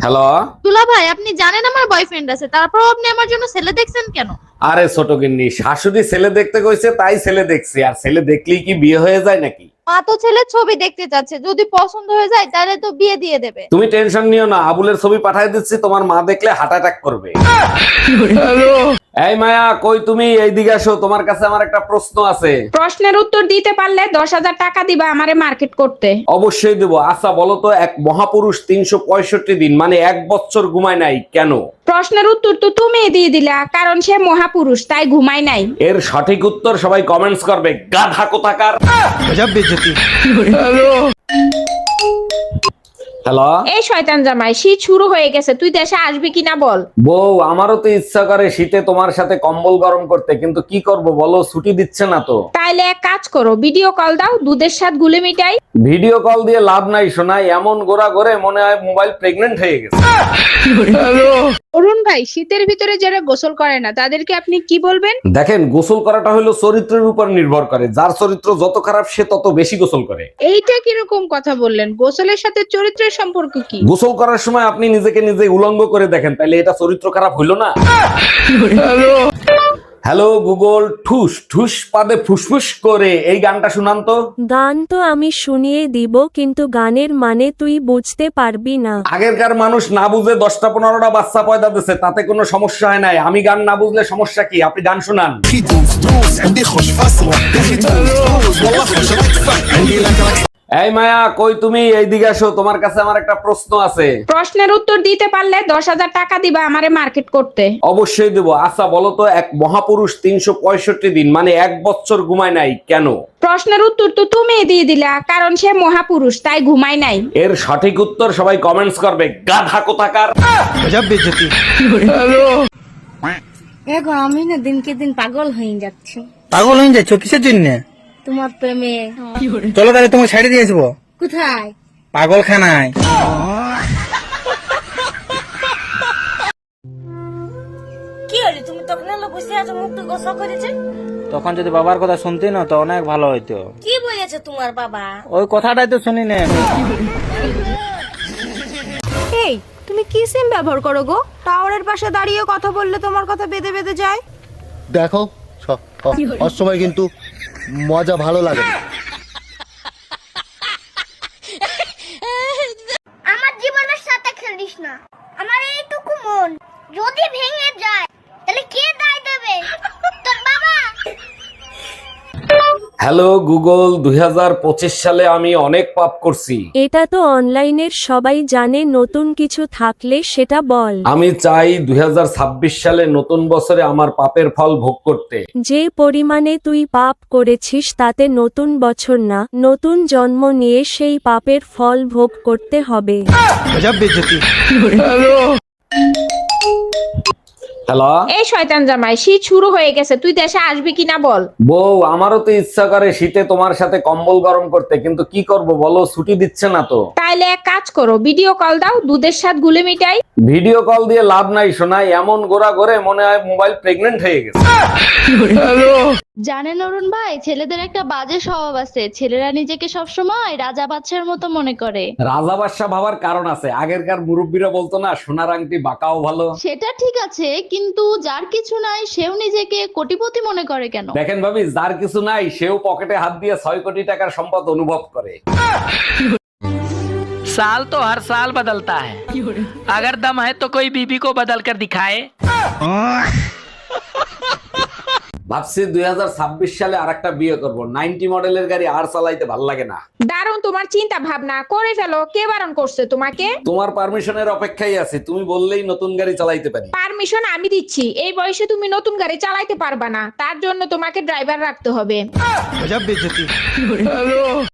Hello. দুলা ভাই, আপনি জানেন আমার বয়ফ্রেন্ড আছে, তারপর আপনি আমার জন্য ছেলে দেখছেন কেন? আরে ছোট গিন্নি, শাশুড়ি ছেলে দেখতে কইছে তাই ছেলে দেখছি। আর ছেলে দেখলেই কি বিয়ে হয়ে যায় নাকি? মা তো ছেলের ছবি দেখতে চাচ্ছে, যদি পছন্দ হয়ে যায় তাহলে তো বিয়ে দিয়ে দেবে। তুমি টেনশন নিও না, আবুলের ছবি পাঠিয়ে দিচ্ছি, তোমার মা দেখলে হার্ট অ্যাটাক করবে। এই মায়া, কই তুমি? এইদিকে আসো, তোমার কাছে আমার একটা প্রশ্ন আছে। প্রশ্নের উত্তর দিতে পারলে 10,000 টাকা দিবা আমারে মার্কেট করতে। অবশ্যই দেবো। আচ্ছা বলো তো, এক মহাপুরুষ 365 দিন মানে 1 বছর ঘুমায় নাই কেন? প্রশ্নের উত্তর তো তুমি দিয়ে দিলা, কারণ সে মহাপুরুষ তাই ঘুমায় নাই। এর সঠিক উত্তর সবাই কমেন্টস করবে, গাধা কোথাকার। হ্যালো। এই শয়তান জামাই, শীত শুরু হয়ে গেছে, তুই দেশে আসবি কিনা বল। বউ, আমারও তো ইচ্ছা করে শীতে তোমার সাথে কম্বল গরম করতে, কিন্তু কি করব বলো, ছুটি দিচ্ছে না তো। তাইলে এক কাজ করো, ভিডিও কল দাও, দুধের সাথে গুলে মিটাই। ভিডিও কল দিয়ে লাভ নাই শোনাই, এমন গোড়া করে মনে হয় মোবাইল প্রেগনেন্ট হয়ে গেছে। অরুণ ভাই, শীতের ভিতরে যারা গোসল করে না তাদেরকে আপনি কি বলবেন? দেখেন, গোসল করাটা হলো চরিত্রের উপর নির্ভর করে, যার চরিত্র যত খারাপ সে তত বেশি গোসল করে। এইটা কিরকম কথা বললেন? গোসলের সাথে চরিত্রের সম্পর্ক কি? গোসল করার সময় আপনি নিজেকে নিজে উলঙ্গ করে দেখেন, তাইলে এটা চরিত্র খারাপ হইলো না? হ্যালো গুগল, ঠুস ঠুস পাদে ফুসফুস করে এই গানটা শুনান তো। গান তো আমি শুনিয়ে দিব, কিন্তু গানের মানে তুই বুঝতে পারবি না। আগেরকার মানুষ না বুঝে 10টা-15টা বাচ্চা পয়দা দিচ্ছে, তাতে কোনো সমস্যা হয় নাই। আমি গান না বুঝলে সমস্যা কি? আপনি গান শুনান। এই মায়া, কই তুমি? এইদিকে আসো, তোমার কাছে আমার একটা প্রশ্ন আছে। প্রশ্নের উত্তর দিতে পারলে 10,000 টাকা দিবা আমারে মার্কেট করতে। অবশ্যই দেবো। আচ্ছা বলো তো, এক মহাপুরুষ 365 দিন মানে 1 বছর ঘুমায় নাই কেন? প্রশ্নের উত্তর তো তুমি দিয়ে দিলা, কারণ সে মহাপুরুষ তাই ঘুমায় নাই। এর সঠিক উত্তর সবাই কমেন্টস করবে, গাধা কোথাকার। দেখো, আমি না দিনকে দিন পাগল হয়ে যাচ্ছি পাগল হয়ে যাচ্ছ কিসের জন্য? তোমার প্রেমে। চলো তাহলে তোমাকে ছেড়ে দিয়ে আসবো কোথায়? পাগলখানায়। কি হলো, তুমি তখন এলো বসে আছো, মুখটা গোসা করেছে? তখন যদি বাবার কথা শুনতে না তো অনেক ভালো হইতো। কি বলেছে তোমার বাবা? ওই কথাটাই তো শুনি না। এই, তুমি কি সিম ব্যবহার করো গো? টাওয়ারের পাশে দাঁড়িয়ে কথা বললে তোমার কথা বেঁধে বেঁধে যায়। দেখো, সময় কিন্তু মজা ভালো লাগে। আমার জীবনের সাথে খেলিস না। আমার এইটুকু মন যদি ভেঙে যায় তাহলে কে দায় দেবে? তোর বাবা। হ্যালো গুগল, 2025 সালে আমি অনেক পাপ করছি। এটা তো অনলাইনের সবাই জানে, নতুন কিছু থাকলে সেটা বল। আমি চাই 2026 সালে নতুন বছরে আমার পাপের ফল ভোগ করতে। যে পরিমাণে তুই পাপ করেছিস তাতে নতুন বছর না, নতুন জন্ম নিয়ে সেই পাপের ফল ভোগ করতে হবে। হ্যালো। এই শয়তান জামাই, শীত শুরু হয়ে গেছে, তুই দেশে আসবি কিনা বল। বউ, আমারও তো ইচ্ছা করে শীতে তোমার সাথে কম্বল গরম করতে, কিন্তু কি করব বলো, ছুটি দিচ্ছে না তো। তাইলে এক কাজ করো, ভিডিও কল দাও, দুধের সাথে গুলে মিটাই। ভিডিও কল দিয়ে লাভ নাই শোনাই, এমন গোড়া করে মনে হয় মোবাইল প্রেগনেন্ট হয়ে গেছে। জানেন অরুণ ভাই, ছেলেদের একটা বাজে স্বভাব আছে, ছেলেরা নিজেকে সবসময় রাজা বাদশার মতো মনে করে। রাজা বাদশাহ ভাবার কারণ আছে, আগেরকার মুরব্বীরা বলতো না, সোনার আংটি বাঁকাও ভালো। সেটা ঠিক আছে, কিন্তু যার কিছু নাই সেও নিজেকে কোটিপতি মনে করে কেন? দেখেন ভাবি, যার কিছু নাই সেও পকেটে হাত দিয়ে 6 কোটি টাকার সম্পদ অনুভব করে। साल तो हर साल बदलता है, अगर दम है तो कोई बीबी को बदल कर दिखाए। ভাবছি 2026 সালে আরেকটা বিয়ে করব। 90 মডেলের গাড়ি আর চালাইতে ভাল লাগে না। দারুণ তোমার চিন্তা ভাবনা, করে ফেলো। কে বারণ করছে তোমাকে? তোমার পারমিশনের অপেক্ষায় আছি, তুমি বললেই নতুন গাড়ি চালাইতে পারি। পারমিশন আমি দিচ্ছি, এই বয়সে তুমি নতুন গাড়ি চালাইতে পারবা না, তার জন্য তোমাকে ড্রাইভার রাখতে হবে।